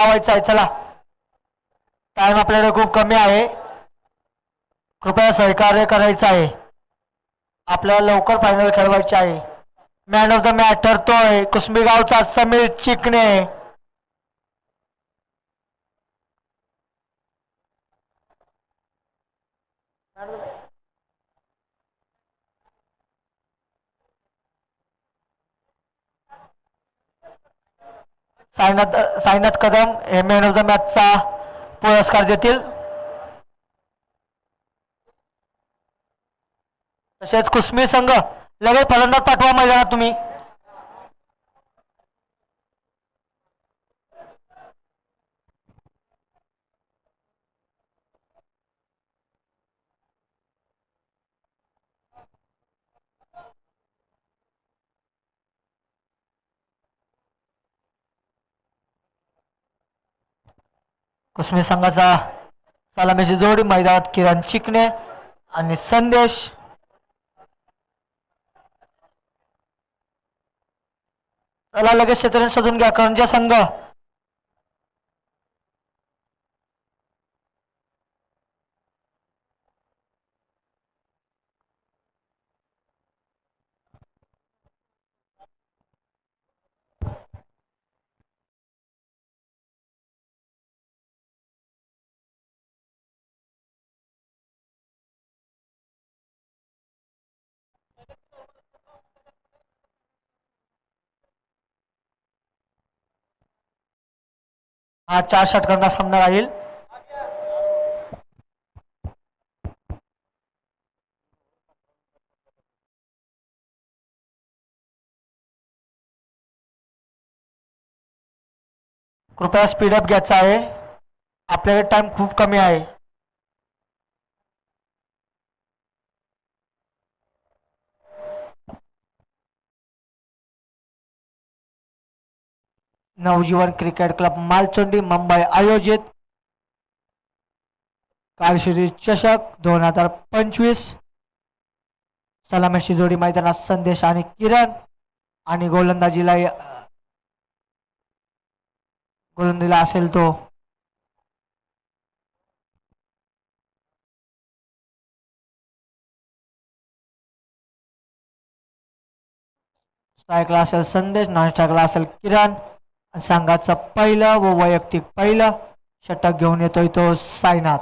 लावायचा आहे. चला, टाइम आपल्याकडे खूप कमी आहे. कृपया सहकार्य करायचं आहे. आपल्याला लवकर फायनल खेळवायची आहे. मॅन ऑफ द मॅच ठरतोय कुसबीगावचा समीर चिकणे. साईनाथ कदम हे मॅन ऑफ द मॅचचा पुरस्कार देतील. तसेच कुसमी संघ लगेच फलंदाज पाठवा मैदानात तुम्ही. कुसमी संघाचा सलामीची जोडी मैदानात किरण चिकणे आणि संदेश. चला लगेच क्षेत्र शोधून घ्या. करंजा संघ हा 4 षटकांचा सामना राहील. कृपया स्पीडअप घ्यायचा आहे. आपल्याकडे टाइम खूप कमी आहे. नवजीवन क्रिकेट क्लब मालचोंडी मुंबई आयोजित कालश्री चषक 2025 सलामीची जोडी मैदानात संदेश आणि किरण आणि गोलंदाजीला असेल तो स्ट्राईकला असेल संदेश, नॉन स्ट्राईकला असेल किरण. संघाचं पहिलं व वैयक्तिक पहिलं षटक घेऊन येतोय तो साईनाथ.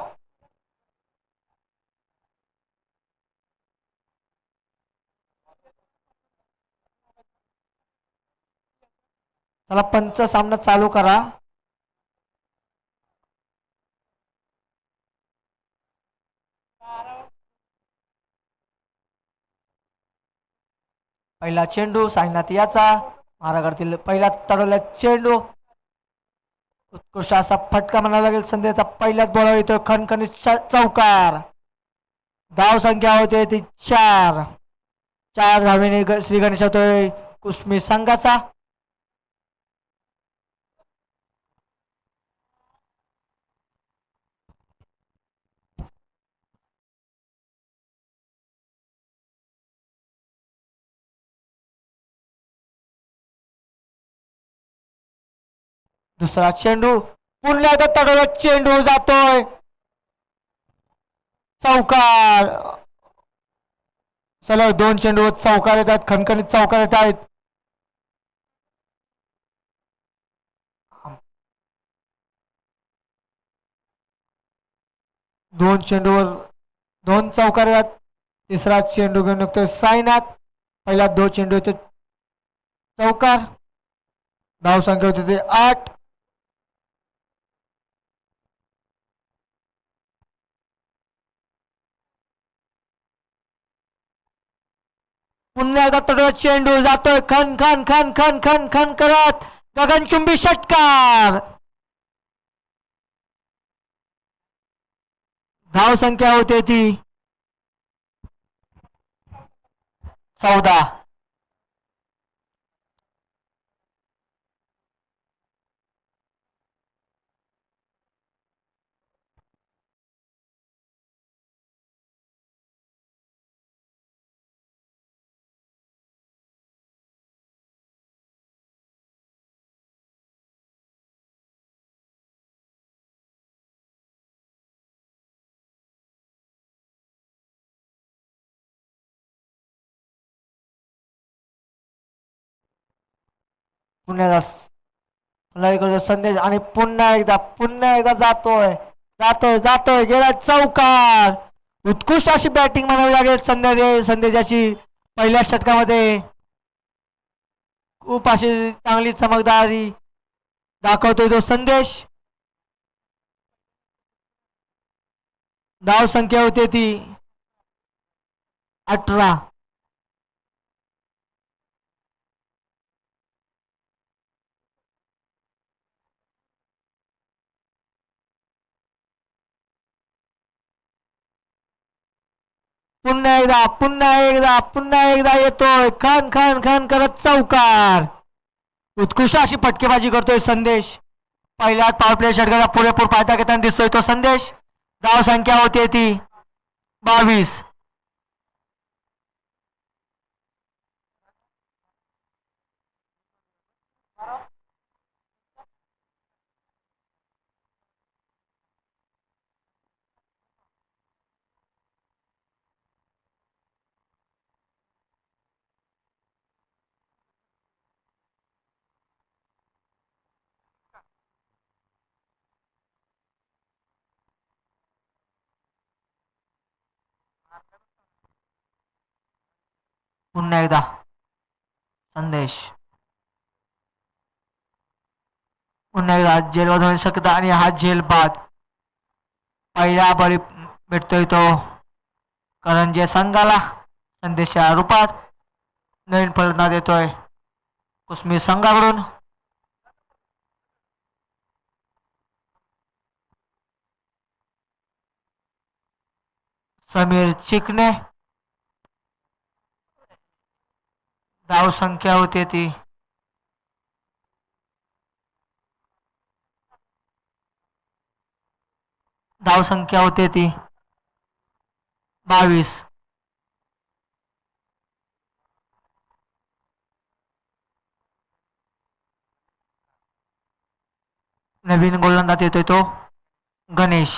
चला पंच सामना चालू करा. पहिला चेंडू साईनाथ याचा महाराष्ट्रातील पहिला तडवल्या चेंडू. उत्कृष्ट असा फटका म्हणावा लागेल. संदेशचा पहिल्याच बॉलवर येतोय खणखणीत चौकार. धाव संख्या होते ती 4. 4 धावेने श्री गणेश होतोय कुसमी संघाचा. दुसरा चेंडू पुन्हा एकदा तडवला चेंडू जातोय चौकार. चला 2 चेंडू चौकार येत आहेत. खणखणीत चौकार येत आहेत. दोन चेंडूवर 2 चौकार येतात. तिसरा चेंडू घेऊन निघतोय साईनाथ. पहिला 2 चेंडू होते चौकार. धाव संख्या होती ते 8. पुन्हा एकदा तडवा चेंडू जातोय खन खन खन खन खन खन करत गगनचुंबी षटकार. धाव संख्या होते ती 14. पुण्याला करतो संदेश आणि पुन्हा एकदा जातोय गेला चौकार. उत्कृष्ट अशी बॅटिंग म्हणावी लागेल संदेशाची पहिल्या षटकामध्ये. खूप अशी चांगली चमकदारी दाखवतोय तो संदेश. धाव संख्या होते ती 18. पुन्हा एकदा येतोय खन खन खन करत चौकार. उत्कृष्ट अशी फटकेबाजी करतोय संदेश. पहिल्या पॉवर प्ले षटकाचा पुरेपूर फायदा घेताना दिसतोय तो संदेश. धाव संख्या होते ती 22. पुन्हा एकदा संदेश. पुन्हा एकदा झेलबाद होऊ शकता आणि हा झेल बाद. पहिला बळी भेटतोय तो करंजे संघाला संदेशच्या रूपात. नवीन फलंदाज येतोय कुसमी संघाकडून. समीर चिकणे. धाव संख्या होते ती 22. नवीन गोलंदाज येतोय तो गणेश.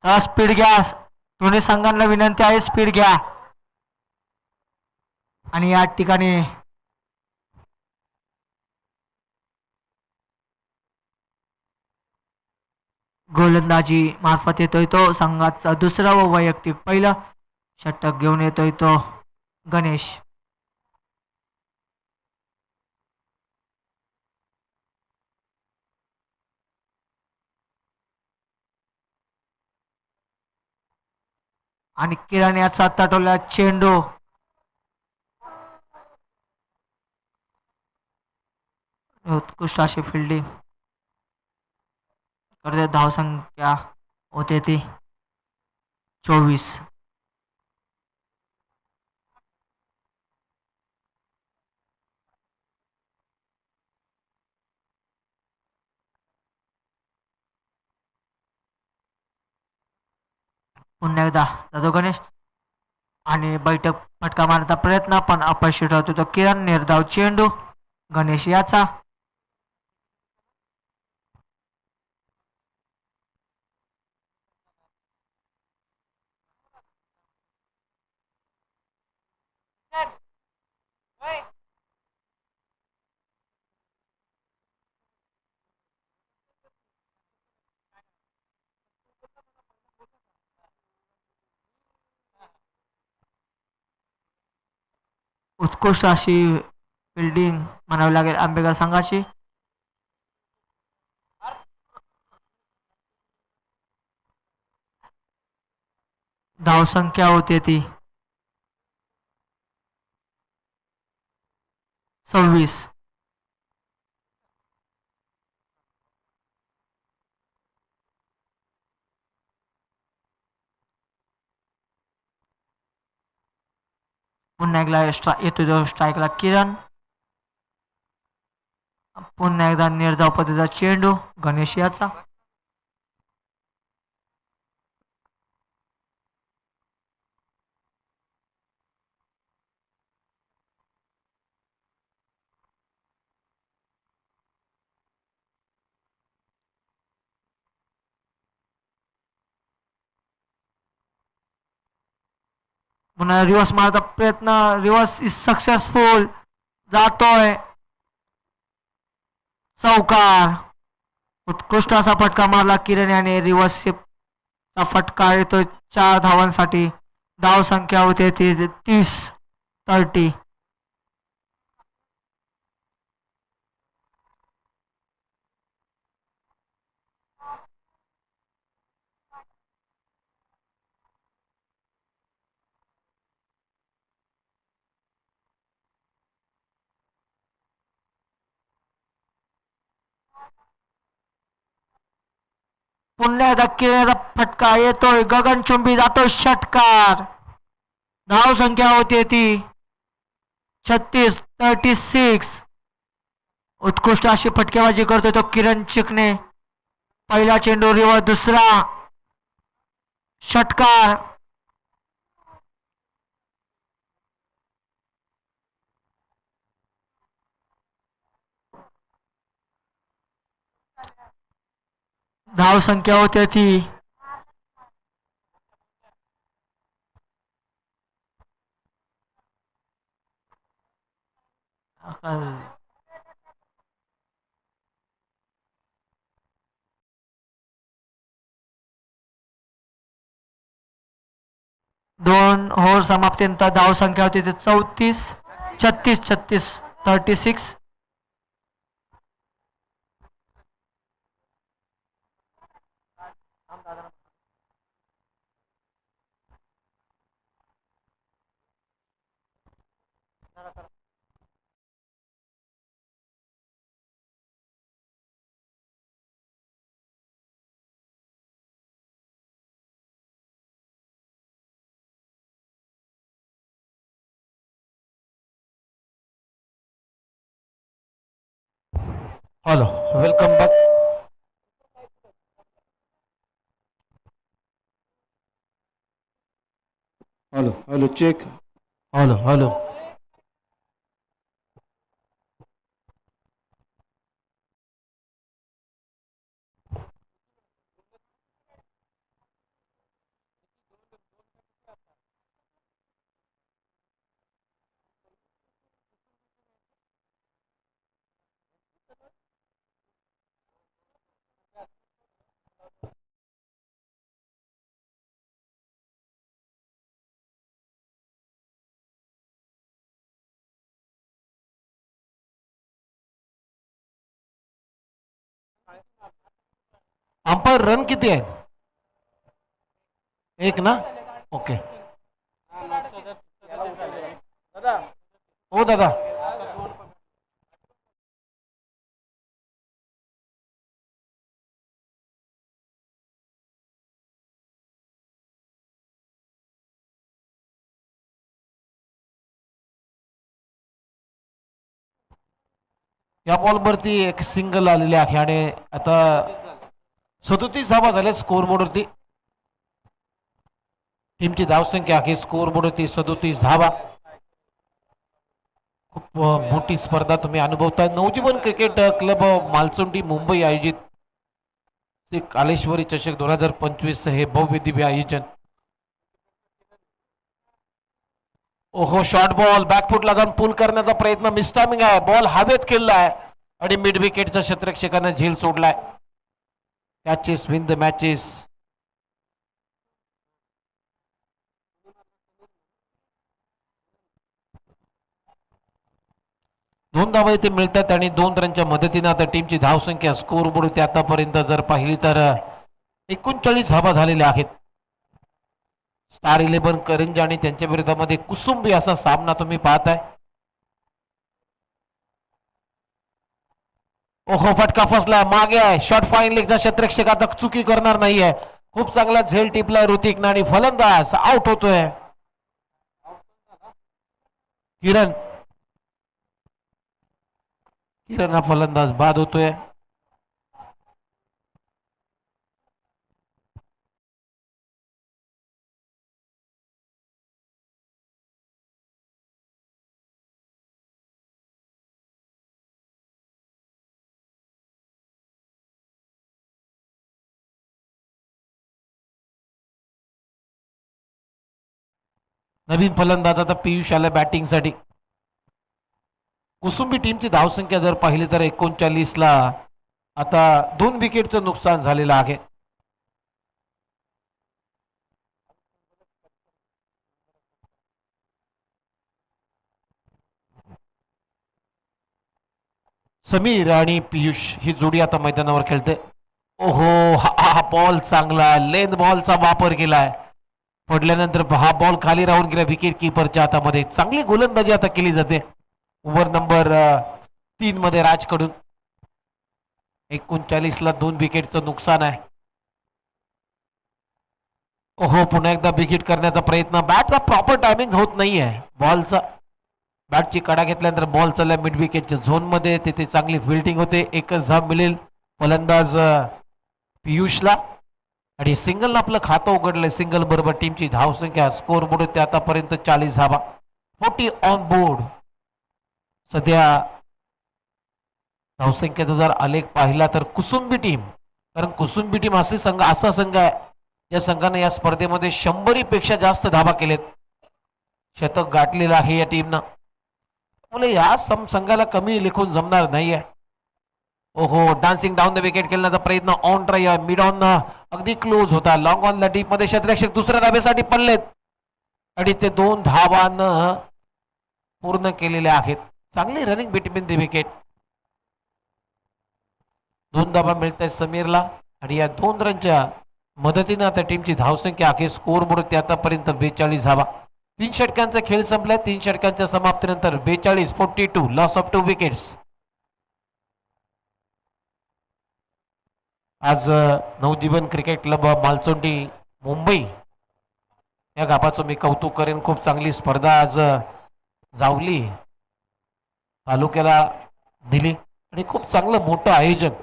स्पीड घ्या. दोन्ही संघांना विनंती आहे स्पीड घ्या. आणि या ठिकाणी गोलंदाजी मार्फत येतोय तो संघाचा दुसरा व वैयक्तिक पहिलं षटक घेऊन येतोय तो गणेश. आणि किरण याचा तटवला चेंडू. उत्कृष्ट अशी फिल्डिंग करते. धाव संख्या होते ती 24. पुन्हा एकदा जातो गणेश आणि बैठक फटका मारण्याचा प्रयत्न पण अपयशी ठरतो तो किरण. निर्धाव चेंडू गणेश याचा. उत्कृष्ट अशी फिल्डिंग म्हणावी लागेल आंबेकर संघाची. धाव संख्या होते ती 26. पुन्हा एकदा येतो स्ट्राईकला किरण. पुन्हा एकदा निर्धाव पद्धतीचा चेंडू गणेश याचा. पुन्हा रिवर्स मारता प्रयत्न, रिवर्स इज सक्सेसफुल, जातोय चौकार. उत्कृष्ट असा फटका मारला किरण याने. रिवर्स चा फटका येतोय 4 धावांसाठी. धाव संख्या होते ती 30-30. पुन्हा एकदा किरणाचा फटका येतोय, गगनचुंबी जातोय षटकार. धाव संख्या होती ती 36-36. उत्कृष्ट अशी फटकेबाजी करतोय तो किरण चिकणे. पहिला चेंडू रिवर्स, दुसरा षटकार. धाव संख्या होते ती 2 ओव्हर समाप्तीनंतर धाव संख्या होती ती 36. Hello, welcome back. Hello hello, check. Hello hello. Umpire run किती आहेत? एक ना. ओके. हो दादा. या बॉलवरती एक सिंगल आलेली आहे आणि आता 37 धावा झाल्या स्कोर बोर्डवरती. टीमची धावसंख्या आहे स्कोर बोर्डवरती 37 धावा. खूप मोठी स्पर्धा तुम्ही अनुभवताय. नवजीवन क्रिकेट क्लब मालचुंडी मुंबई आयोजित श्री कालेश्वरी चषक 2025 हे भव्य दिव्य आयोजन. ओहो, शॉर्ट बॉल बॅकफुटला जाऊन पुल करण्याचा प्रयत्न, मिसटायमिंग आहे. बॉल हवेत केला आहे आणि मिड विकेटच्या क्षेत्ररक्षकाने झेल सोडलाय. Catches win the matches. दोन धावा इथे मिळतात आणि 2 रनच्या मदतीने आता टीमची धावसंख्या स्कोर बोर्ड आतापर्यंत जर पाहिली तर 39 धावा झालेल्या आहेत. स्टार 11 करंज आणि त्यांच्या विरोधामध्ये कुसुंबी असा सामना तुम्ही पाहताय. ओहो, फटका फसला, मागे आहे. शॉर्ट फाईन लेगचा क्षेत्ररक्षक आता चुकी करणार नाहीये. खूप चांगला झेल टिपला ऋतिक आणि फलंदाज आउट होतोय. किरण हा फलंदाज बाद होतोय. नवीन फलंदाज आता पियुष आला बॅटिंगसाठी. कुसुंबी टीमची धावसंख्या जर पाहिली तर 39ला आता 2 विकेटचं नुकसान झालेलं आहे. समीर आणि पियुष ही जोडी आता मैदानावर खेळते. ओहो, हा बॉल चांगला लेंथ बॉलचा वापर केलाय. पडल्यानंतर हा बॉल खाली राहून गेला विकेट किपरच्या हातामध्ये. चांगली गोलंदाजी आता केली जाते ओव्हर नंबर 3 मध्ये राजकडून. 39ला 2 विकेटचं नुकसान आहे. ओहो, पुन्हा एकदा विकेट करण्याचा प्रयत्न. बॅटचा प्रॉपर टायमिंग होत नाहीये बॉलचा. बॅटची कडा घेतल्यानंतर बॉल चालला मिड विकेटच्या झोन मध्ये. तिथे चांगली फिल्डिंग होते. एकच धाव मिळेल फलंदाज पियुषला आणि सिंगल आपलं खातं उघडलंय. सिंगल बरोबर टीमची धावसंख्या स्कोर बोर्ड ते आतापर्यंत 40 धावा, 40 ऑन बोर्ड. सध्या धावसंख्येचा जर आलेख पाहिला तर कुसुंबी टीम, कारण कुसुंबी टीम असा संघ आहे या संघाने या स्पर्धेमध्ये 100 पेक्षा जास्त धावा केलेत. शतक गाठलेलं आहे या टीमनं. त्यामुळे या संघाला कमी लिखून जमणार नाहीये. ओहो, डान्सिंग डाऊन द विकेट खेळण्याचा प्रयत्न. ऑन ड्राईव्ह मिड ऑन अगदी क्लोज होता. लॉंग ऑन ला डीप मध्ये क्षेत्ररक्षक दुसऱ्या धाब्यासाठी पडलेत आणि ते 2 धावांना पूर्ण केलेले आहेत. चांगली रनिंग बिटवीन द विकेट. 2 धावा मिळत आहेत समीरला आणि या 2 रनच्या मदतीने आता टीमची धावसंख्या आहे स्कोर बोर्ड ते आतापर्यंत 42 धावा. 3 षटकांचा खेळ संपलाय. 3 षटकांच्या समाप्तीनंतर 42, 42 लॉस ऑफ 2 विकेट्स. आज नवजीवन क्रिकेट क्लब मालचोंडी मुंबई या गावाचं मी कौतुक करेन. खूप चांगली स्पर्धा आज जावली तालुक्याला दिली आणि खूप चांगलं मोठं आयोजन.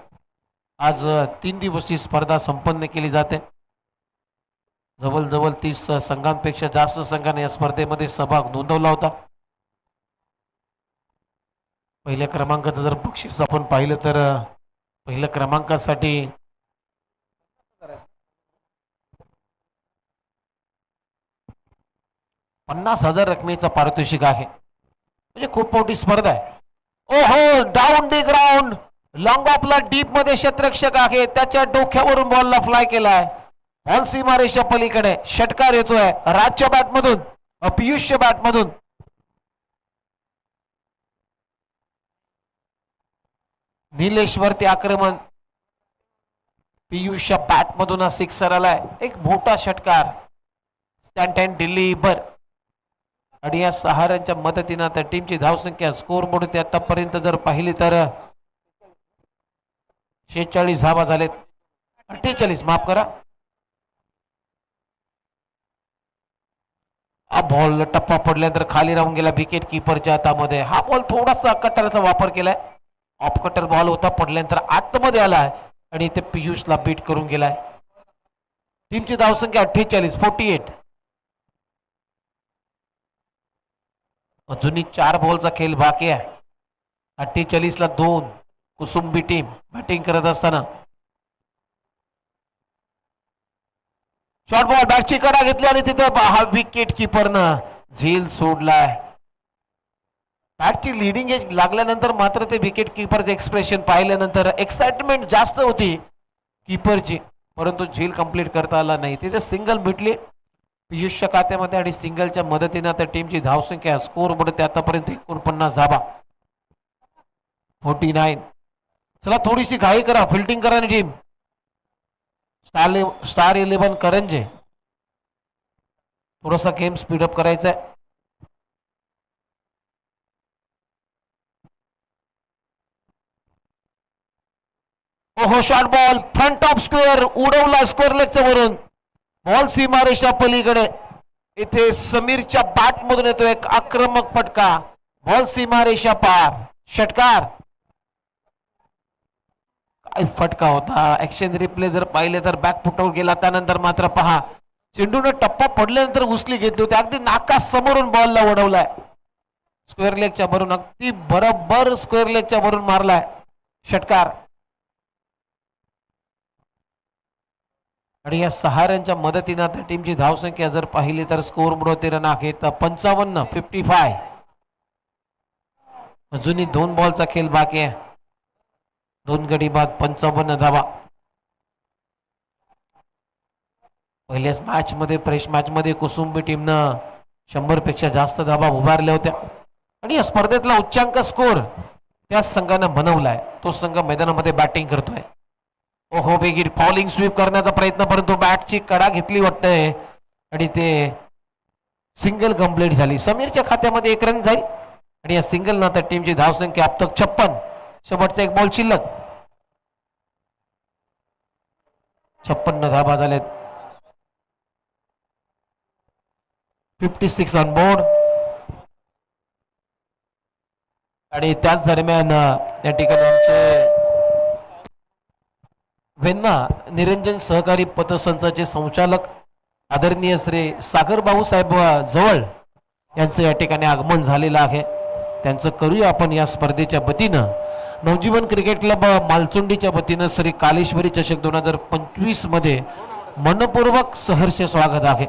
आज 3 दिवसीय स्पर्धा संपन्न केली जाते. जवळजवळ 30 संघांपेक्षा जास्त संघांनी या स्पर्धेमध्ये सहभाग नोंदवला होता. पहिल्या क्रमांकाचं जर बक्षीस आपण पाहिलं तर पहिल्या क्रमांकासाठी 50,000 रकमेचं पारितोषिक आहे. म्हणजे खूप मोठी स्पर्धा आहे. ओहो, डाऊन दी ग्राउंड लॉंग ऑफला डीप मध्ये क्षेत्ररक्षक आहे. त्याच्या डोक्यावरून बॉलला फ्लाय केलाय. बॉल सीमारेषा पलीकडे. षटकार येतोय राजच्या बॅटमधून, पियुषच्या बॅटमधून. निलेशवरती आक्रमण. पियुषच्या बॅटमधून सिक्सर आलाय. एक मोठा षटकार. स्टँटन डिलीबर आणि या 6 रनच्या मदतीनं त्या टीमची धावसंख्या स्कोर बोर्ड ते आतापर्यंत जर पाहिली तर 46 धावा झालेत. 48 माफ करा. हा बॉल टप्पा पडल्यानंतर खाली राहून गेला विकेट किपरच्या हातामध्ये. हा बॉल थोडासा कटरचा वापर केलाय. ऑफ कटर बॉल होता. पडल्यानंतर आतमध्ये आलाय आणि ते पियुषला बीट करून गेलाय. टीमची धावसंख्या 48, 48. अजूनही 4 बॉलचा खेळ बाकी आहे. 48ला 2 कुसुंबी टीम बॅटिंग करत असताना. शॉर्ट बॉल बॅटची कडा घेतली आणि तिथे हा विकेट किपरनं झेल सोडलाय. बॅटची लिडिंग एज लागल्यानंतर मात्र ते विकेट किपरचे एक्सप्रेशन पाहिल्यानंतर एक्साइटमेंट जास्त होती किपरची, परंतु झेल कंप्लीट करता आला नाही. तिथे सिंगल भेटली पियुषच्या खात्यामध्ये आणि सिंगलच्या मदतीने त्या टीमची धावसंख्या स्कोर बोर्ड ते आतापर्यंत 49 धावा, 49. चला थोडीशी घाई करा, फिल्डिंग करा आणि टीम स्टार 11 करंजे थोडासा गेम स्पीडअप करायचा आहे. ओहो, short ball front of square उडवला स्क्वेअर लेगच्या वरून. बॉल सीमारेषा पलीकडे. इथे समीरच्या बॅट मधून येतो एक आक्रमक फटका. बॉल सीमारेषा पार. षटकार. काय फटका होता. ऍक्शन रिप्ले जर पाहिले तर बॅक फुटवर गेला. त्यानंतर मात्र पहा चेंडूने टप्पा पडल्यानंतर उचली घेतली होती. अगदी नाका समोरून बॉलला उडवलाय. स्क्वेअर लेगच्या भरून अगदी बरोबर स्क्वेअर लेगच्या भरून मारलाय. षटकार. आणि या 6 रनच्या मदतीनं आता टीमची धावसंख्या जर पाहिली तर स्कोर वरती रन आहेत 55 अजूनही 2 बॉलचा खेळ बाकी आहे. 2 गडी बाद 55 धावा. पहिल्याच मॅच मध्ये फ्रेश मॅच मध्ये कुसुंबी टीमनं 100 पेक्षा जास्त धावा उभारल्या होत्या आणि या स्पर्धेतला उच्चांक स्कोर त्याच संघानं बनवलाय. तो संघ मैदानामध्ये बॅटिंग करतोय. ओहो बेगीर फॉलिंग स्वीप करण्याचा प्रयत्न परंतु बॅटची कडा घेतली वाटतंय आणि ते सिंगल कंप्लीट झाली. समीरच्या खात्यामध्ये 1 रन जाईल आणि या सिंगल ना तर टीमची धावसंख्या अब तक 56. शेवटचा 1 बॉल शिल्लक. 56 धावा झाल्यात. 56 ऑन बोर्ड. आणि त्याच दरम्यान या ठिकाणी आमचे वेन्ना निरंजन सहकारी पतसंचाचे संचालक आदरणीय श्री सागर भाऊसाहेब जवळ यांचं या ठिकाणी आगमन झालेलं आहे. त्यांचं करूया आपण या स्पर्धेच्या वतीनं. नवजीवन क्रिकेट क्लब मालचुंडीच्या वतीनं श्री कालेश्वरी चषक 2025 मध्ये मनपूर्वक सहर्ष स्वागत आहे.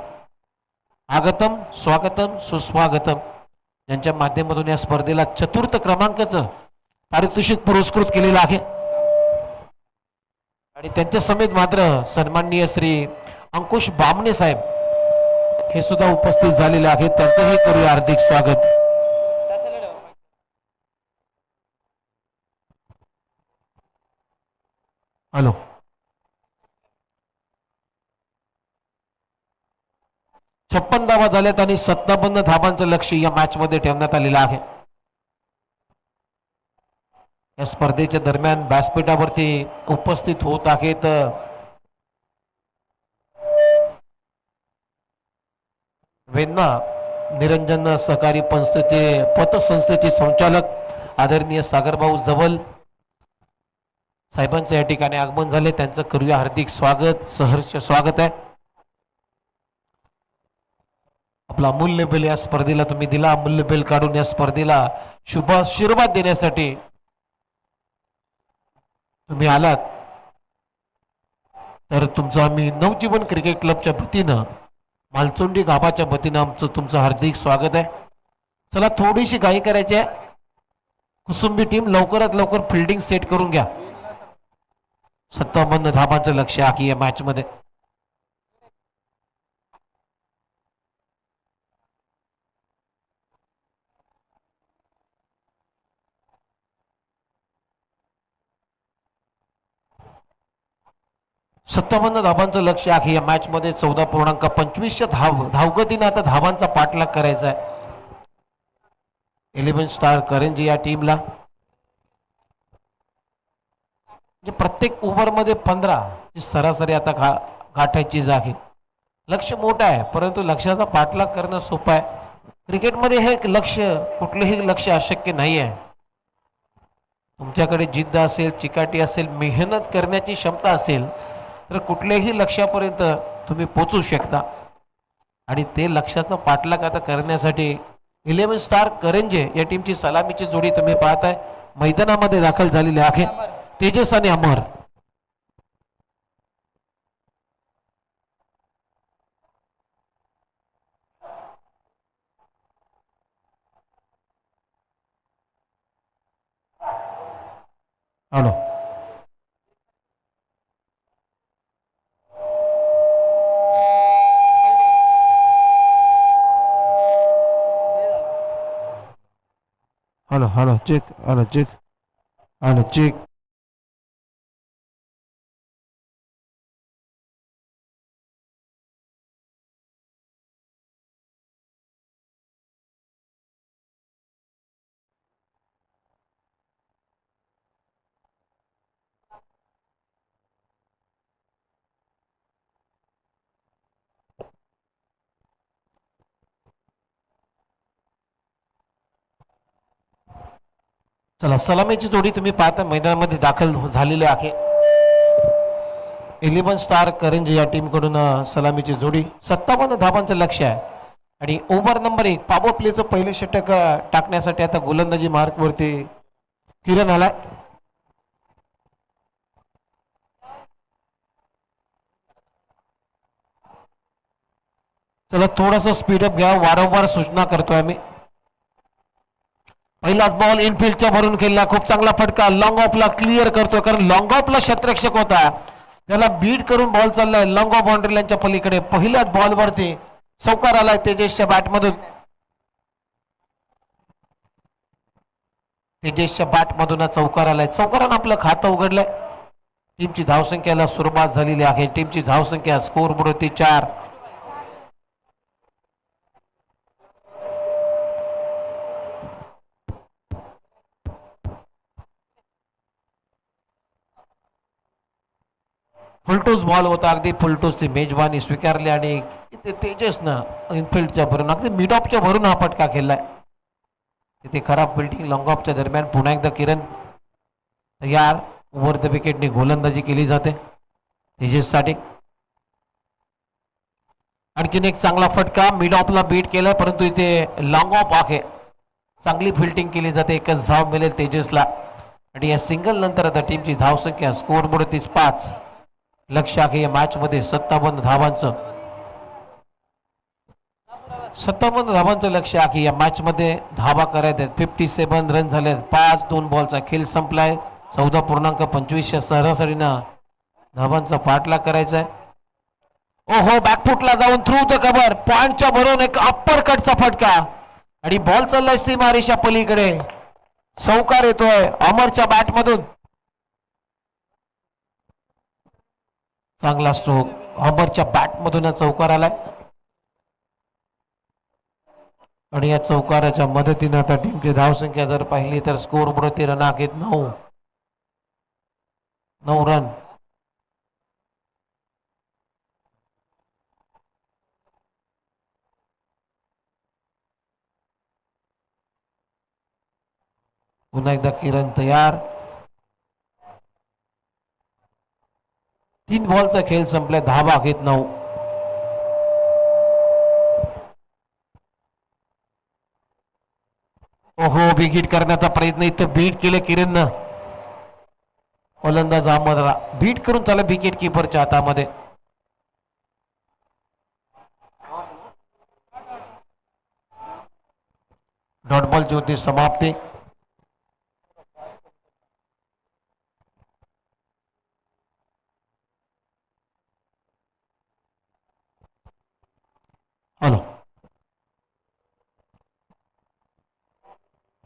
आगतम स्वागतम सुस्वागतम यांच्या माध्यमातून या स्पर्धेला चतुर्थ क्रमांकाचं पारितोषिक पुरस्कृत केलेलं आहे आणि त्यांच्या समेत मात्र सन्माननीय श्री अंकुश बामणे साहेब हे सुद्धा उपस्थित झालेले आहेत. त्यांचंही करूया हार्दिक स्वागत. हॅलो. छप्पन धावा झाल्यात आणि 57 धावांचं लक्ष या मॅच मध्ये ठेवण्यात आलेलं आहे. या स्पर्धेच्या दरम्यान व्यासपीठावरती उपस्थित होत आहेत वेन्ना निरंजन सहकारी पतसंस्थेचे संचालक आदरणीय सागरभाऊ जवल साहेबांचं या ठिकाणी आगमन झाले. त्यांचं करूया हार्दिक स्वागत. सहर्ष स्वागत आहे. आपला अमूल्य बेल या स्पर्धेला तुम्ही दिला. अमूल्य बेल काढून या स्पर्धेला शुभ आशीर्वाद देण्यासाठी तुम्ही आलात तर तुमचं आम्ही नवजीवन क्रिकेट क्लबच्या वतीनं मालचुंडी गावाच्या वतीनं आमचं तुमचं हार्दिक स्वागत आहे. चला थोडीशी घाई करायची आहे. कुसुंबी टीम लवकरात लवकर फिल्डिंग सेट करून घ्या. 57 धावांचं लक्ष आहे या मॅच मध्ये. सत्तावन्न धावांचं लक्ष आहे या मॅच मध्ये. 14.25 धावगतीनं आता धावांचा पाठलाग करायचा आहे 11 स्टार करंजी या टीमला. म्हणजे प्रत्येक ओव्हर मध्ये 15 सरासरी आता गाठायची आहे. लक्ष मोठं आहे परंतु लक्ष्याचा पाठलाग करणं सोपं आहे. क्रिकेटमध्ये हे लक्ष कुठलेही लक्ष अशक्य नाही आहे. तुमच्याकडे जिद्द असेल, चिकाटी असेल, मेहनत करण्याची क्षमता असेल तर कुठल्याही लक्ष्यापर्यंत तुम्ही पोहोचू शकता. आणि ते लक्ष्याचा पाठलाग आता करण्यासाठी 11 स्टार करंजे या टीमची सलामीची जोडी तुम्ही पाहताय मैदानामध्ये दाखल झालेली आहे. तेजस आणि Amar. Hello. Hello check. Hello check. चला सलामीची जोडी तुम्ही पाहता मैदानामध्ये दाखल झालेली आहे. 11 स्टार करंजी या टीम कडून सलामीची जोडी. 57 धावांचं लक्ष आहे आणि ओव्हर नंबर 1 पॉवर प्लेचं पहिले षटक टाकण्यासाठी आता गोलंदाजी मार्क वरती किरण आलाय. चला थोडस स्पीडअप घ्या, वारंवार सूचना करतोय मी. पहिलाच बॉल इनफिल्डच्या भरून खेळला, खूप चांगला फटका, लॉंग ऑफला क्लिअर करतोय, कारण लॉंग ऑफला क्षेत्ररक्षक होता, त्याला बीट करून बॉल चाललाय लॉंग ऑफ बाउंड्री लाईनच्या पलीकडे. पहिल्याच बॉल वरती चौकार आलाय तेजसच्या बॅटमधून. तेजसच्या बॅटमधून चौकार आलाय. चौकारानं आपलं खातं उघडलंय. टीमची धावसंख्येला सुरुवात झालेली आहे. टीमची धावसंख्या स्कोर बोर्ड 4. फुलटूस बॉल होता, अगदी फुलटूसची मेजबानी स्वीकारली आणि इथे तेजसनं इनफिल्डच्या भरून अगदी मिड ऑफच्या भरून हा फटका खेळलाय. तिथे खराब फिल्डिंग लॉंग ऑफच्या दरम्यान. पुन्हा एकदा किरण तयार. ओव्हर द विकेटने गोलंदाजी केली जाते तेजससाठी. आणखीन एक चांगला फटका, मिड ऑफला बीट केलाय, परंतु इथे लॉंग ऑफ आहे. चांगली फिल्डिंग केली जाते, एकच धाव मिळेल तेजसला. आणि या सिंगल नंतर आता टीमची धावसंख्या स्कोर बोर्ड 5. लक्ष आहे या मॅच मध्ये 57 धावांचं. 57 धावांचं लक्ष आहे या मॅच मध्ये. धावा करायत आहेत, 57 रन झालेत. 5-2 बॉलचा खेळ संपलाय. 14.25 सरासरीनं धावांचा पाठलाग करायचा आहे. ओहो, बॅकफुटला जाऊन थ्रू द कव्हर, पॉइंटच्या भरून एक अप्पर कटचा फटका आणि बॉल चाललाय सीमारेषा पलीकडे. चौकार येतोय अमरच्या बॅटमधून. चांगला स्ट्रोक, अमरच्या बॅटमधून चौकार आलाय आणि या चौकाराच्या मदतीने आता टीमची धावसंख्या जर पाहिली तर स्कोर बोर्ड रन आहेत 9 रन. पुन्हा एकदा किरण तयार. 3 बॉलचा खेळ संपलाय, धावा आहेत 9. ओहो, विकेट करण्याचा प्रयत्न इथं बीट केलं किरणनं. फलंदाज अहमदला बीट करून चालला विकेट किपरच्या हातामध्ये. डॉट बॉलची होती समाप्ती. हॅलो,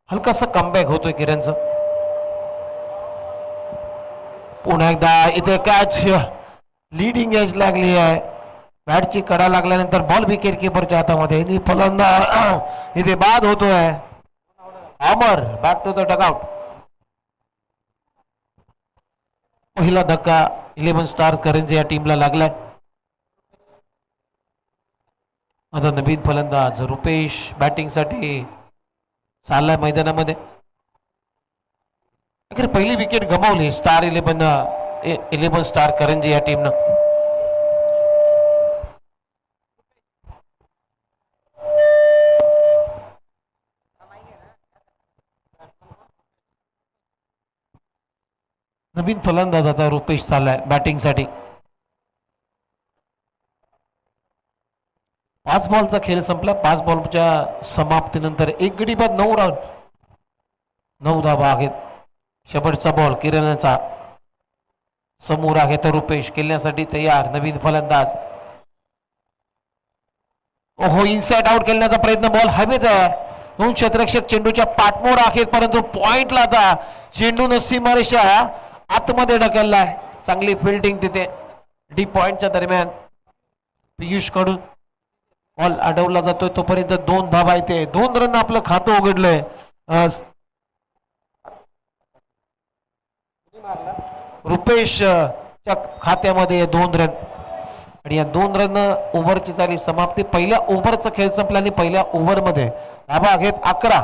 हलकासा कमबॅक होतोय किरणचं. पुन्हा एकदा इथे कॅच, लीडिंग एज लागली आहे. बॅटची कडा लागल्यानंतर बॉल विकेट किपरच्या हातामध्ये. फलंदाज इथे बाद होतोय. अमर बॅक टू द डगआउट. पहिला धक्का 11 स्टार करंजी या टीमला लागलाय. आता नवीन फलंदाज रुपेश बॅटिंग साठी चाललाय मैदानामध्ये. पहिली विकेट गमावली स्टार 11 स्टार करंजी या टीमनं. नवीन फलंदाज आता रुपेश चाललाय बॅटिंग साठी. 5 बॉलचा खेळ संपला. 5 बॉलच्या समाप्तीनंतर 1 गडी बाद 9 रन, 9 धावा आहेत. शेवटचा बॉल किरणचा समोर आहे तर रुपेश खेळण्यासाठी तयार. नवीन फलंदाज. ओहो, इनसाइड आउट खेळण्याचा प्रयत्न, बॉल हवेत आहे. 2 क्षेत्ररक्षक चेंडूच्या पाठमोर आहेत, परंतु पॉइंटला आता चेंडू सीमारेषा आतमध्ये ढकललाय. चांगली फिल्डिंग तिथे डी पॉइंटच्या दरम्यान पियुष कडून. बॉल अडवला जातोय तोपर्यंत 2 धावा येते. 2 रन आपलं खातं उघडलंय. रुपेशच्या खात्यामध्ये 2 रन आणि या 2 रन ओव्हरची झाली समाप्ती. पहिल्या ओव्हरचा खेळ संपला आणि पहिल्या ओव्हरमध्ये धावा आहेत 11.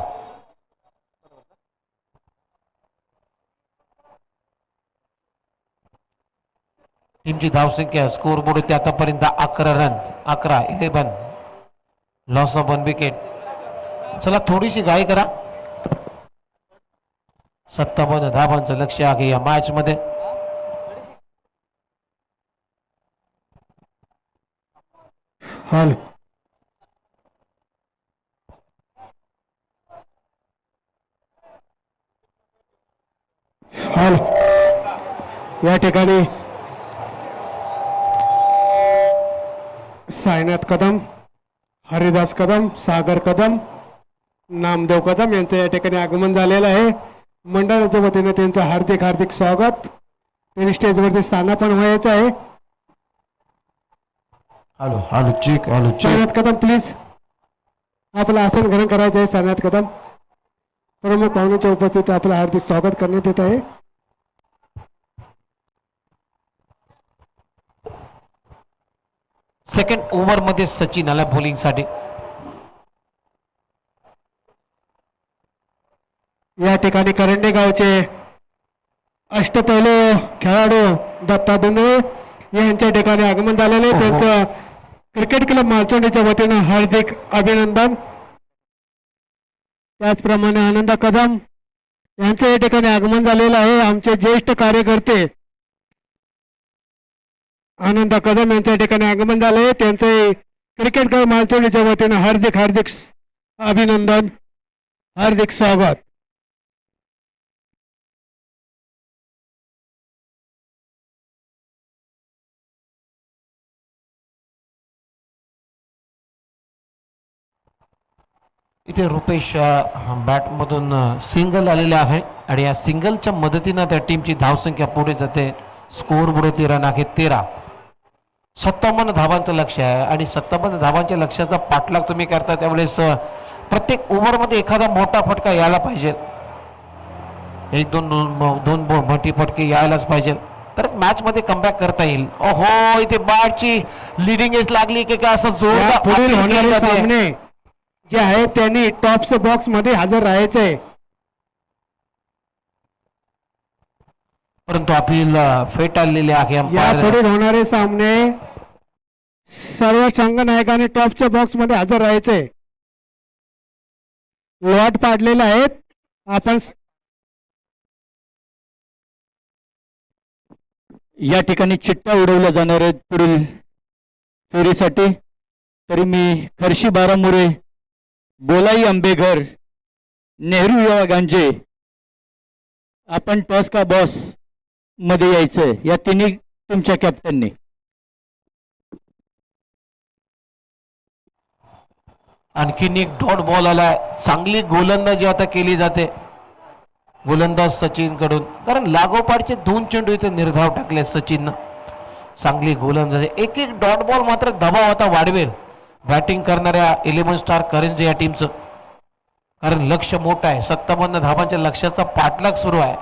टीमची धावसंख्या स्कोर बोर्ड आतापर्यंत 11 रन, 11 लॉस ऑफ 1 विकेट. चला थोडीशी घाई करा. 57 धावांचं लक्ष आहे या मॅच मध्ये. हॅलो, हॉल या ठिकाणी साईनाथ कदम, हरिदास कदम, सागर कदम, नामदेव कदम यांचं या ठिकाणी आगमन झालेलं आहे. मंडळाच्या वतीने त्यांचं हार्दिक हार्दिक स्वागत. त्यांनी स्टेजवरती स्थानापन्न व्हायचं आहे. Hello hello check hello check. Sainath Kadam please आपलं आसन ग्रहण करायचं आहे. साईनाथ कदम प्रमुख पाहुण्यांच्या उपस्थितीत आपलं हार्दिक स्वागत करण्यात येत आहे. सेकंड ओव्हर मध्ये सचिन आला बॉलिंग साठी. या ठिकाणी करंडे गावचे अष्टपैलू खेळाडू दत्ता धुंदळे यांच्या ठिकाणी आगमन झालेले. त्यांचं क्रिकेट क्लब मालचोंडीच्या वतीनं हार्दिक अभिनंदन. त्याचप्रमाणे आनंद कदम यांचं या ठिकाणी आगमन झालेलं आहे. आमचे ज्येष्ठ कार्यकर्ते आनंद कदम यांच्या या ठिकाणी आगमन झाले. त्यांचे क्रिकेट क्लब मालचोंडीच्या वतीनं हार्दिक हार्दिक अभिनंदन, हार्दिक स्वागत. इथे रुपेश बॅट मधून सिंगल आलेले आहे आणि या सिंगलच्या मदतीनं त्या टीमची धावसंख्या पुढे जाते. स्कोर बुडवती रन आहे 13. 57 धावांचं लक्ष आहे आणि 57 धावांच्या लक्ष्याचा पाठलाग तुम्ही करता त्यावेळेस प्रत्येक ओव्हरमध्ये एखादा मोठा फटका यायला पाहिजे. एक दोन दोन मोठी फटके यायलाच पाहिजे तर मॅच मध्ये कमबॅक करता येईल. ओहो इथे बॅटची लिडिंग एज लागली की काय असं या पुढील होणारे जोर सामने जे आहेत त्यांनी टॉप्स बॉक्स मध्ये हजर राहायचंय. परंतु अपील फेटाळलेले आहे या अंपायर. पुढील होणारे सामने सर्व संघनायकांनी टॉपच्या बॉक्स मध्ये हजर राहायचंय. लॉट पाडलेले आहेत. आपण या ठिकाणी चिट्ट्या उडवल्या जाणार आहेत पुढील फेरीसाठी. तरी मी खर्शी बारामुरे, बोलाई आंबेघर, नेहरू युवा गांजे आपण टॉस का बॉस मध्ये यायचंय या तिन्ही टीमच्या कॅप्टननी. आणखीन एक डॉट बॉल आलाय. चांगली गोलंदाजी आता केली जाते गोलंदाज सचिन कडून कारण लागोपाठचे 2 चेंडू इथे निर्धाव टाकले सचिननं. चांगली गोलंदाजी. एक एक डॉट बॉल मात्र दबाव आता वाढवेल बॅटिंग करणाऱ्या 11 स्टार करंजी या टीमचं कारण लक्ष मोठं आहे. 57 धावांच्या लक्ष्याचा पाठलाग सुरू आहे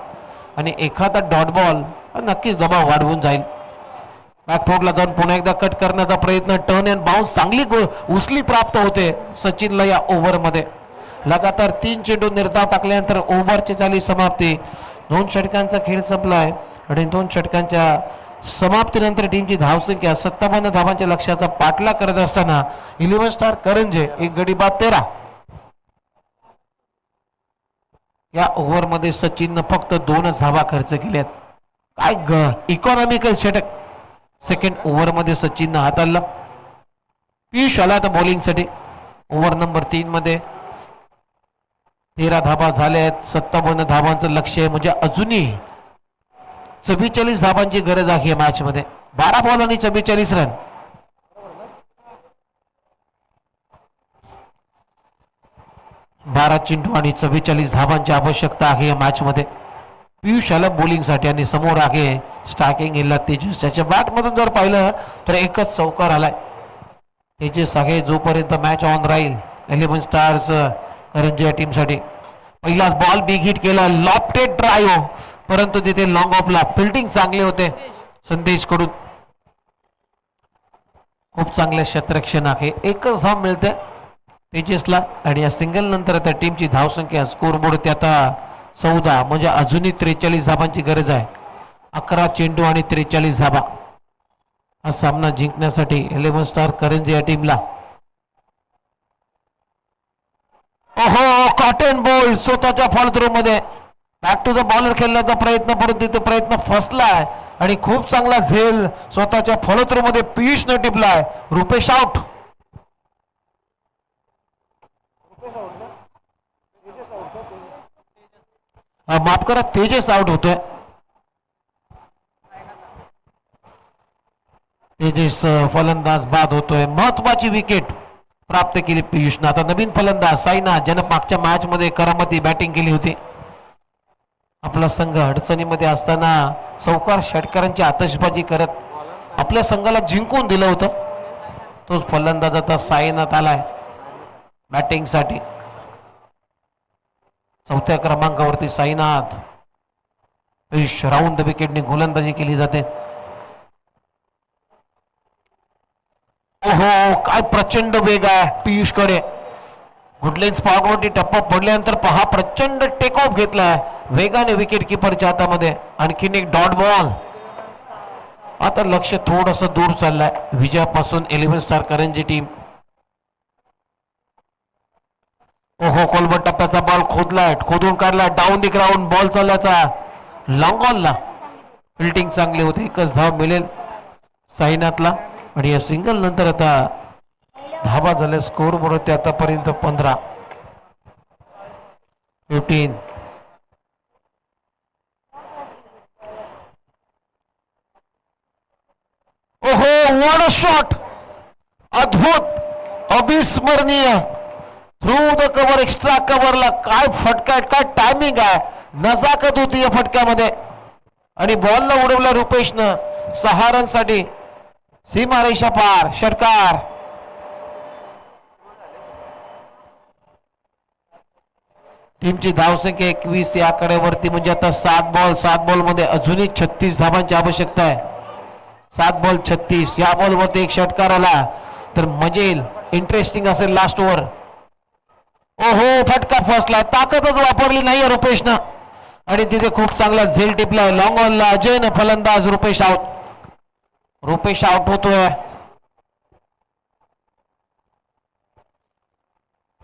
आणि एखादा डॉट बॉल नक्कीच दबाव वाढवून जाईल. बॅकफुटला जाऊन पुन्हा एकदा कट करण्याचा प्रयत्न. टर्न अँड बाउन्स चांगली उचली प्राप्त होते सचिनला या ओव्हरमध्ये. लगातार 3 चेंडू निर्धाव टाकल्यानंतर ओव्हरची झाली समाप्ती. 2 षटकांचा खेळ संपलाय आणि 2 षटकांच्या समाप्तीनंतर टीमची धावसंख्या 57 धावांच्या लक्ष्याचा पाठलाग करत असताना 11 स्टार करंजे एक गडी बाद 13. या ओव्हरमध्ये सचिननं फक्त 2च धावा खर्च केल्यात. काय इकॉनॉमिकल षटक. सेकंड ओव्हरमध्ये सचिननं हाताळलं. पियुष आला आता बॉलिंगसाठी. ओव्हर नंबर 3 मध्ये 13 धावा झाल्या आहेत. 57 धावांचं लक्ष आहे म्हणजे अजूनही 44 धावांची गरज आहे या मॅच मध्ये. 12 बॉल आणि 44 रन. बारा चेंडू आणि 44 धावांची आवश्यकता आहे या मॅच मध्ये. पियुष आला बॉलिंगसाठी आणि समोर आहे स्टार्किंग इला तेजस. त्याच्या बॅट मधून जर पाहिलं तर एकच चौकार आलाय. तेजस आहे जोपर्यंत मॅच ऑन राहील 11 स्टार्स करंजी या टीमसाठी. पहिलाच बॉल बिग हिट केला. लॉफ्टेड ड्राईव्ह परंतु तिथे लॉंग ऑफला फिल्डिंग चांगले होते संदेश कडून. खूप चांगले क्षेत्ररक्षण आहे. एकच धाव मिळते तेजसला आणि या सिंगल नंतर त्या टीमची धावसंख्या स्कोर बोर्ड ते आता 14 म्हणजे अजूनही 43 धावांची गरज आहे. 11 चेंडू आणि 43 धावा. हा सामना जिंकण्यासाठी 11 स्टार करंजी या टीमला. ओहो कॉटन बॉल स्वतःच्या फॉलोथ्रू मध्ये बॅक टू द बॉलर खेळण्याचा प्रयत्न परंतु तिथे प्रयत्न फसलाय आणि खूप चांगला झेल स्वतःच्या फॉलोथ्रू मध्ये पियुषने टिपलाय. रुपेश आउट. माफ करा तेजस आउट होतोय. तेजस फलंदाज बाद होतोय. महत्वाची विकेट प्राप्त केली पियुषनं. आता नवीन फलंदाज साईनाथ, ज्यानं मागच्या मॅच मध्ये करामती बॅटिंग केली होती. आपला संघ अडचणीमध्ये असताना चौकार षटकारांची आतषबाजी करत आपल्या संघाला जिंकून दिलं होतं. तोच फलंदाज आता साईनाथ आलाय बॅटिंग साठी. चौथ्या क्रमांकावरती साईनाथ. पियुष राऊंड विकेटने गोलंदाजी केली जाते. ओहो, काय प्रचंड वेग आहे पियुषकडे. गुडलेन्स पावरवरती टप्पा पडल्यानंतर पहा प्रचंड टेक ऑफ घेतलाय वेगाने विकेट किपरच्या हातामध्ये. आणखीन एक डॉट बॉल. आता लक्ष थोडस दूर चाललंय विजयापासून 11 स्टार करंजी टीम. ओहो, कोलबट टप्प्याचा बॉल खोदलाय, खोदून काढलाय, डाऊन दी ग्राउंड. बॉल चालला आता लॉंग ऑनला. फिल्डिंग चांगली होती, एकच धाव मिळेल साईनाथला. आणि या सिंगल नंतर आता धावा झाल्या. स्कोर बोर्ड आतापर्यंत 15. ओहो, व्हाट अ शॉट. अद्भुत, अविस्मरणीय. थ्रू द कव्हर, एक्स्ट्रा कव्हरला काय फटका, काय टायमिंग आहे. नजाकत होती या फटक्यामध्ये. आणि बॉलला उडवला रुपेशनं 6 रनसाठी. सीमारेषा पार षटकार. टीमची धावसंख्या 21 या आकड्यावरती. म्हणजे आता 7 बॉल मध्ये अजूनही 36 धावांची आवश्यकता आहे. 7 बॉल 36. या बॉल वरती एक षटकार आला तर मजेल, इंटरेस्टिंग असेल लास्ट ओव्हर. ओहो, फटका फसला. ताकदच वापरली नाही रुपेशनं. आणि तिथे खूप चांगला झेल टिपलाय लॉंग ऑनला. अजयनं फलंदाज. रुपेश आउट. रुपेश आउट होतोय.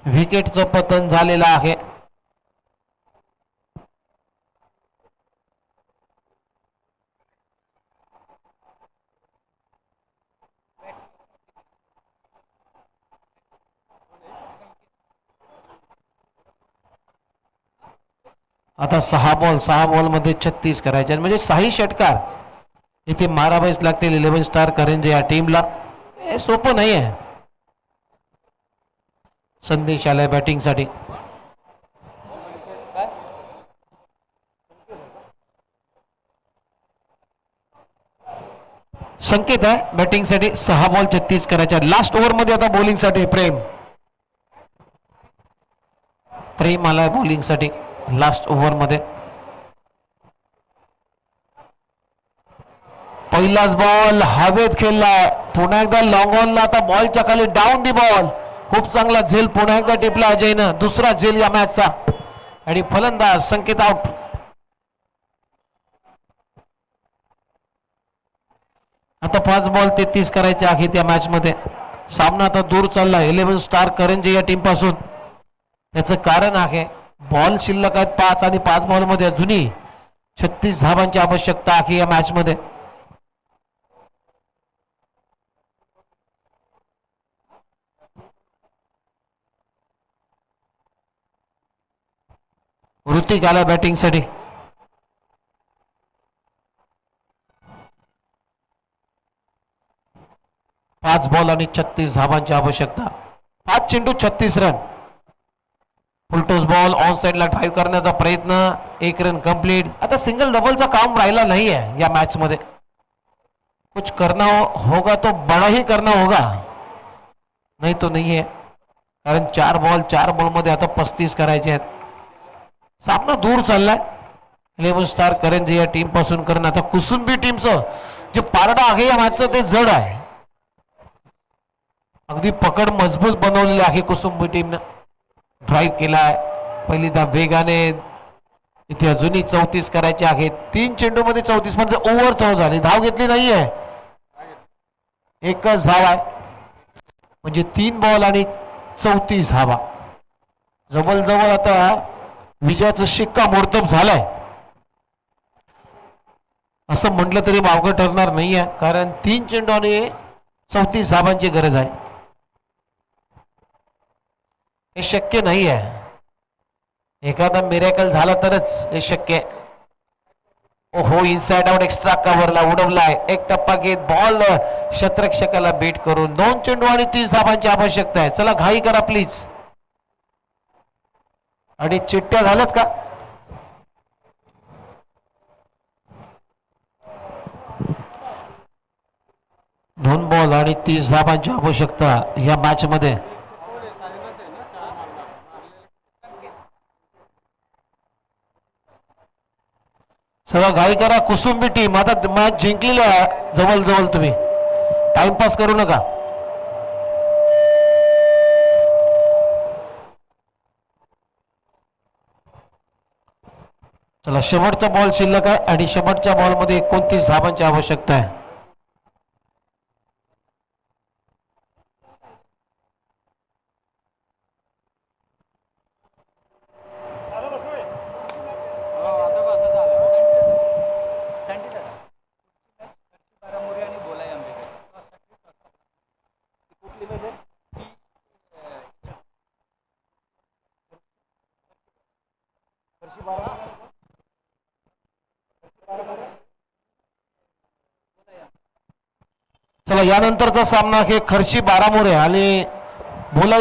विकेटचं पतन झालेलं आहे. आता 6 बॉल मध्ये 36 करायचे म्हणजे 6 षटकार इथे मारावेच लागतील 11 स्टार करंजी या टीमला. हे सोपं नाही आहे. संदेश आलाय बॅटिंग साठी. संकेत आहे बॅटिंग साठी. 6 बॉल 36 करायच्या. लास्ट ओव्हर मध्ये आता बॉलिंग साठी प्रेम आलाय बॉलिंग साठी लास्ट ओव्हर मध्ये. पहिलाच बॉल हवेत खेळलाय. पुन्हा एकदा लॉंग ऑनला. आता बॉलच्या खाली डाऊन दी बॉल. खूप चांगला झेल पुन्हा एकदा टिपला अजयनं. दुसरा झेल या मॅचचा. आणि फलंदाज संकेत आउट. आता 5 बॉल 33 करायचे आहेत या मॅच मध्ये. सामना आता दूर चाललाय 11 स्टार करंजी या टीम पासून. त्याचं कारण आहे बॉल शिल्लक आहेत 5 आणि 5 बॉल मध्ये अजूनही 36 धावांची आवश्यकता आहे या मॅच मध्ये. ऋतिक आला बॅटिंग साठी. पाच बॉल आणि 36 धावांची आवश्यकता. 5 चेंडू 36 रन. फुलटॉस बॉल ऑन साइडला ड्राइव्ह करण्याचा प्रयत्न. 1 रन कंप्लीट. आता सिंगल डबलचा काम राहिला नाही आहे या मॅच मध्ये. कुछ करना होगा तो बड़ा ही करना होगा, नहीं तो नहीं है. कारण 4 बॉल मध्ये आता 35 करायचे आहेत. सामना दूर चाललाय 11 स्टार करंजी या टीम पासून. कारण आता कुसुंबी टीमचं जे पारडा आहे या मॅचचं ते जड आहे. अगदी पकड मजबूत बनवलेली आहे कुसुंबी टीमनं. ड्राइव्ह केलाय पहिल्यांदा वेगाने. इथे अजूनही 34 करायचे आहेत. 3 चेंडू मध्ये 34 मध्ये ओव्हर थ्रो झाली. धाव घेतली नाहीये. एकच धाव आहे. म्हणजे 3 बॉल आणि 34 धावा. जवळजवळ आता विजयाचं शिक्कामोर्तब झालाय असं म्हटलं तरी वावगं ठरणार नाहीये. कारण 3 चेंडू आणि 34 धावांची गरज आहे. हे शक्य नाही आहे. एखादा मिरेकल झाला तरच हे शक्य आहे. ओहो इनसाइड आउट एक्स्ट्रा कव्हरला उडवलाय. एक टप्पा घेत बॉल शतरक्षकाला बीट करून 2 चेंडू आणि 30 धावांची आवश्यकता आहे. चला घाई करा प्लीज. आणि चिट्ट्या झाल्यात का? दोन बॉल आणि 30 धावांची आवश्यकता या मॅच मध्ये. सगळं घाई करा. कुसुंबी टीम आता मॅच जिंकलेली आहे. जवळ जवळ तुम्ही टाइमपास करू नका. चला शेवटचा बॉल शिल्लक आहे आणि शेवटच्या बॉलमध्ये 29 धावांची आवश्यकता आहे. चला यानंतरचा सामना हे खर्शी बारामोरे आणि भोला